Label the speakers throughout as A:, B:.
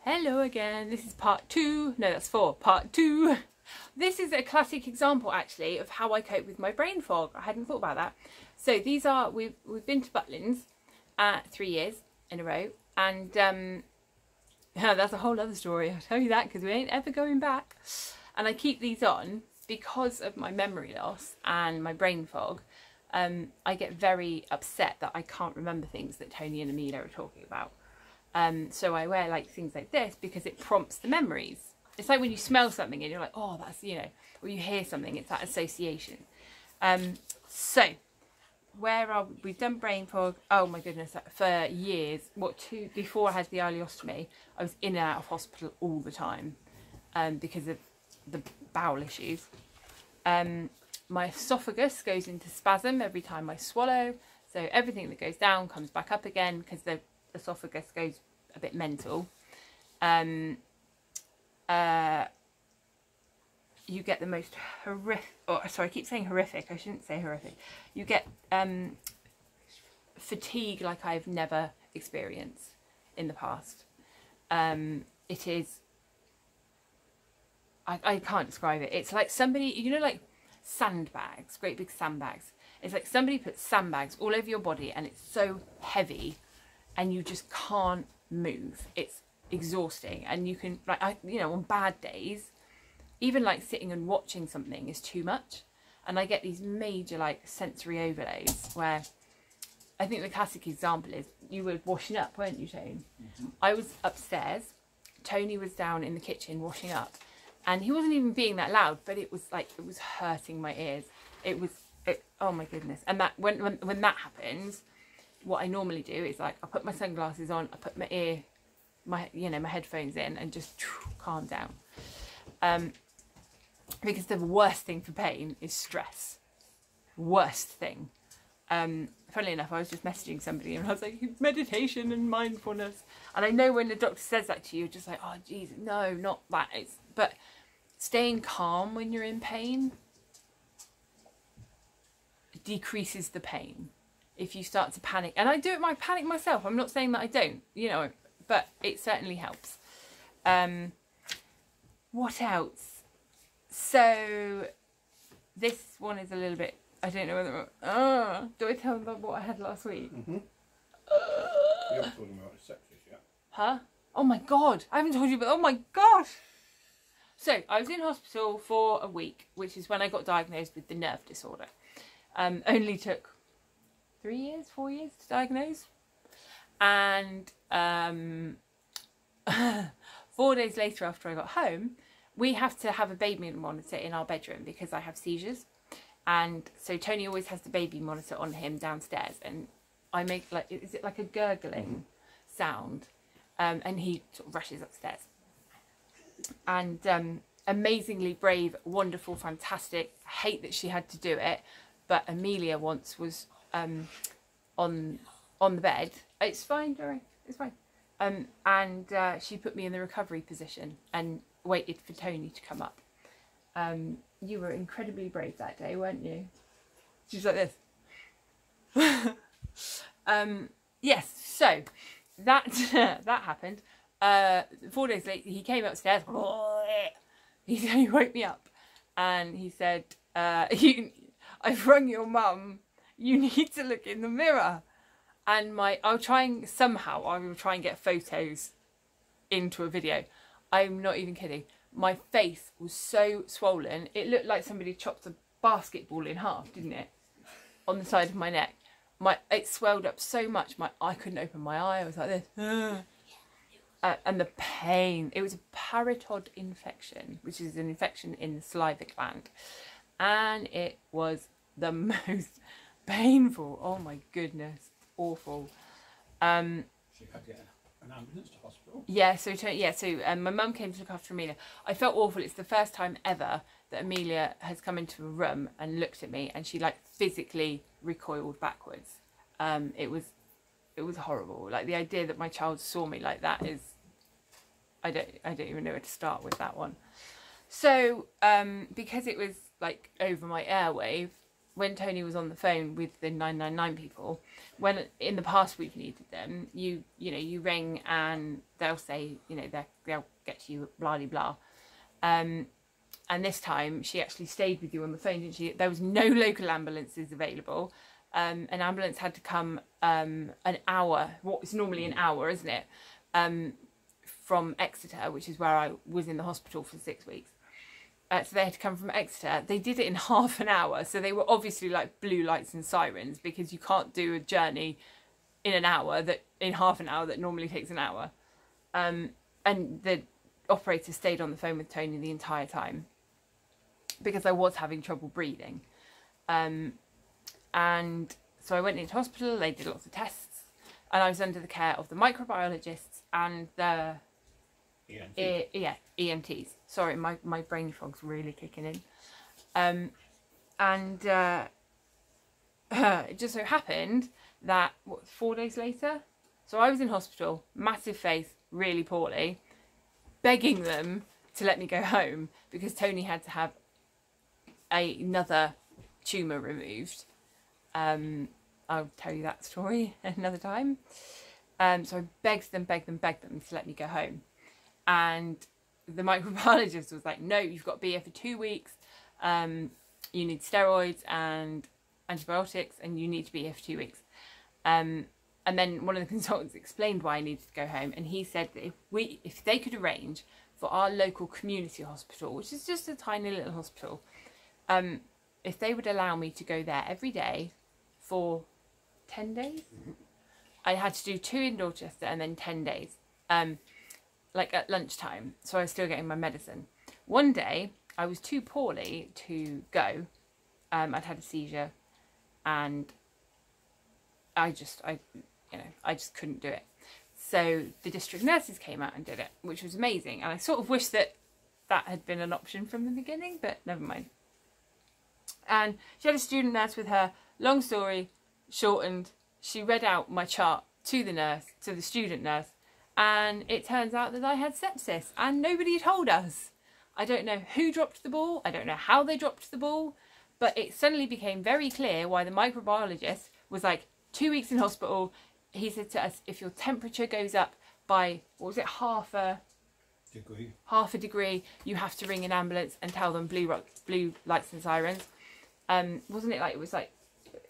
A: Hello again, this is part 2, no that's 4, part 2. This is a classic example actually of how I cope with my brain fog. I hadn't thought about that. So these are, we've been to Butlins 3 years in a row, and that's a whole other story, I'll tell you that, because we ain't ever going back. And I keep these on because of my memory loss and my brain fog. I get very upset that I can't remember things that Tony and Amelia are talking about. So I wear like things like this because it prompts the memories. It's like when you smell something and you're like, oh, that's, you know, or you hear something, it's that association. So where are we? We've done brain fog, oh my goodness, for years. Before I had the ileostomy, I was in and out of hospital all the time because of the bowel issues. My esophagus goes into spasm every time I swallow, so everything that goes down comes back up again because the esophagus goes a bit mental. You get the most horrific, sorry, I keep saying horrific, I shouldn't say horrific. You get fatigue like I've never experienced in the past. It is, I can't describe it. It's like somebody, you know, like sandbags, great big sandbags. It's like somebody put sandbags all over your body and it's so heavy and you just can't move. It's exhausting, and you can, like, you know, on bad days, even like sitting and watching something is too much, and I get these major like sensory overloads where I think the classic example is you were washing up, weren't you, Tony? Mm-hmm. I was upstairs, Tony was down in the kitchen washing up, and he wasn't even being that loud, but it was like, it was hurting my ears. Oh my goodness. And that when that happens, what I normally do is like I put my sunglasses on, I put my headphones in, and just calm down. Because the worst thing for pain is stress. Worst thing. Funnily enough, I was just messaging somebody and I was like, meditation and mindfulness. And I know when the doctor says that to you, you're just like, oh Jesus, no, not that. But staying calm when you're in pain decreases the pain. If you start to panic, and I do it, I panic myself, I'm not saying that I don't, you know, but it certainly helps. What else? So this one is a little bit, I don't know whether, do I tell them about what I had last week?
B: Mm-hmm. You're talking about sepsis, yeah?
A: Huh? Oh my God, I haven't told you, but oh my gosh. So I was in hospital for a week, which is when I got diagnosed with the nerve disorder. Only took 4 years to diagnose, and 4 days later after I got home, we have to have a baby monitor in our bedroom because I have seizures, and so Tony always has the baby monitor on him downstairs, and I make like, is it like a gurgling sound, and he sort of rushes upstairs, and amazingly brave, wonderful, fantastic. I hate that she had to do it, but Amelia once was on the bed. It's fine, Dory, it's fine. And she put me in the recovery position and waited for Tony to come up. You were incredibly brave that day, weren't you? She's like this. Yes, so that that happened. 4 days later, he came upstairs. He woke me up, and he said, "I've rung your mum. You need to look in the mirror." And I will try and get photos into a video. I'm not even kidding. My face was so swollen. It looked like somebody chopped a basketball in half, didn't it? On the side of my neck. It swelled up so much, I couldn't open my eye. I was like this. And the pain. It was a parotid infection, which is an infection in the saliva gland. And it was the most painful. Oh my goodness. Awful.
B: So you had to get an ambulance to hospital? Yeah,
A: so my mum came to look after Amelia. I felt awful. It's the first time ever that Amelia has come into a room and looked at me, and she like physically recoiled backwards. It was horrible. Like the idea that my child saw me like that is, I don't even know where to start with that one. So because it was like over my airwave, when Tony was on the phone with the 999 people, when in the past we've needed them, you ring and they'll say, they'll get to you, blah blah blah. And this time she actually stayed with you on the phone, didn't she? There was no local ambulances available. An ambulance had to come an hour, what's normally an hour, isn't it? From Exeter, which is where I was in the hospital for 6 weeks. So they had to come from Exeter. They did it in half an hour. So they were obviously like blue lights and sirens, because you can't do a journey in half an hour that normally takes an hour. And the operator stayed on the phone with Tony the entire time, because I was having trouble breathing. And so I went into hospital, they did lots of tests, and I was under the care of the microbiologists and the EMTs. Sorry, my brain fog's really kicking in. It just so happened that, 4 days later? So I was in hospital, massive face, really poorly, begging them to let me go home because Tony had to have another tumour removed. I'll tell you that story another time. So I begged them to let me go home. And the microbiologist was like, no, you've got to be here for 2 weeks. You need steroids and antibiotics, and you need to be here for 2 weeks. And then one of the consultants explained why I needed to go home. And he said that if they could arrange for our local community hospital, which is just a tiny little hospital, if they would allow me to go there every day for 10 days, I had to do 2 in Dorchester and then 10 days. Like at lunchtime, so I was still getting my medicine. One day I was too poorly to go. I'd had a seizure, and I just couldn't do it. So the district nurses came out and did it, which was amazing. And I sort of wish that had been an option from the beginning, but never mind. And she had a student nurse with her. Long story shortened, she read out my chart to the student nurse. And it turns out that I had sepsis, and nobody told us. I don't know who dropped the ball. I don't know how they dropped the ball. But it suddenly became very clear why the microbiologist was like, 2 weeks in hospital. He said to us, if your temperature goes up by, half a degree, you have to ring an ambulance and tell them blue lights and sirens. Wasn't it like,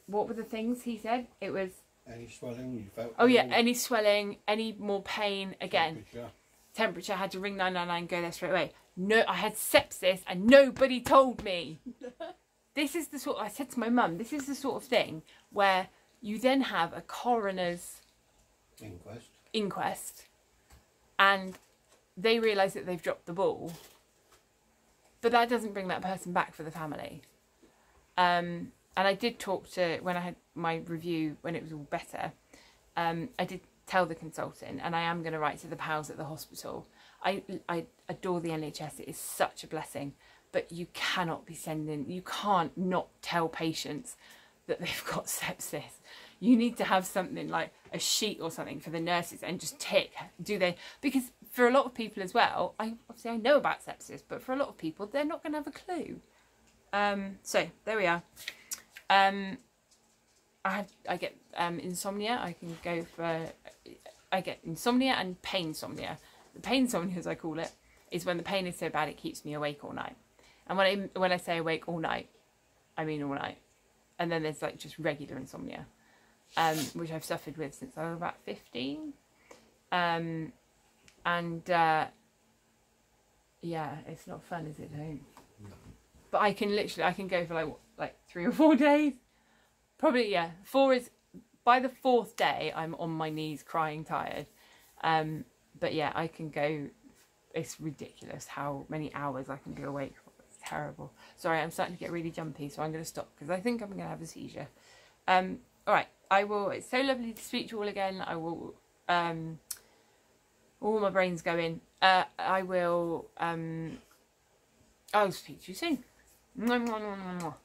A: what were the things he said? It was...
B: Any swelling you felt?
A: Oh yeah, any swelling, any more pain, again. Temperature, had to ring 999, go there straight away. No, I had sepsis and nobody told me. This is the sort, I said to my mum, this is the sort of thing where you then have a coroner's inquest and they realise that they've dropped the ball. But that doesn't bring that person back for the family. And I did talk to, when I had my review, when it was all better, I did tell the consultant, and I am going to write to the pals at the hospital. I adore the NHS. It is such a blessing. But you cannot you can't not tell patients that they've got sepsis. You need to have something like a sheet or something for the nurses and just tick, because for a lot of people as well, I know about sepsis, but for a lot of people, they're not going to have a clue. So there we are. I get insomnia. I get insomnia and pain-somnia. The pain-somnia, as I call it, is when the pain is so bad it keeps me awake all night. And when I say awake all night, I mean all night. And then there's like just regular insomnia, which I've suffered with since I was about 15. Yeah, it's not fun, is it? No. But I can go for like 3 or 4 days. Probably, yeah. 4 is, by the 4th day, I'm on my knees crying tired. But yeah, I can go, it's ridiculous how many hours I can be awake. It's terrible. Sorry, I'm starting to get really jumpy, so I'm going to stop because I think I'm going to have a seizure. All right, I will, it's so lovely to speak to you all again. I will, all my brain's going. I'll speak to you soon. Mwah, mwah, mwah, mwah, mwah.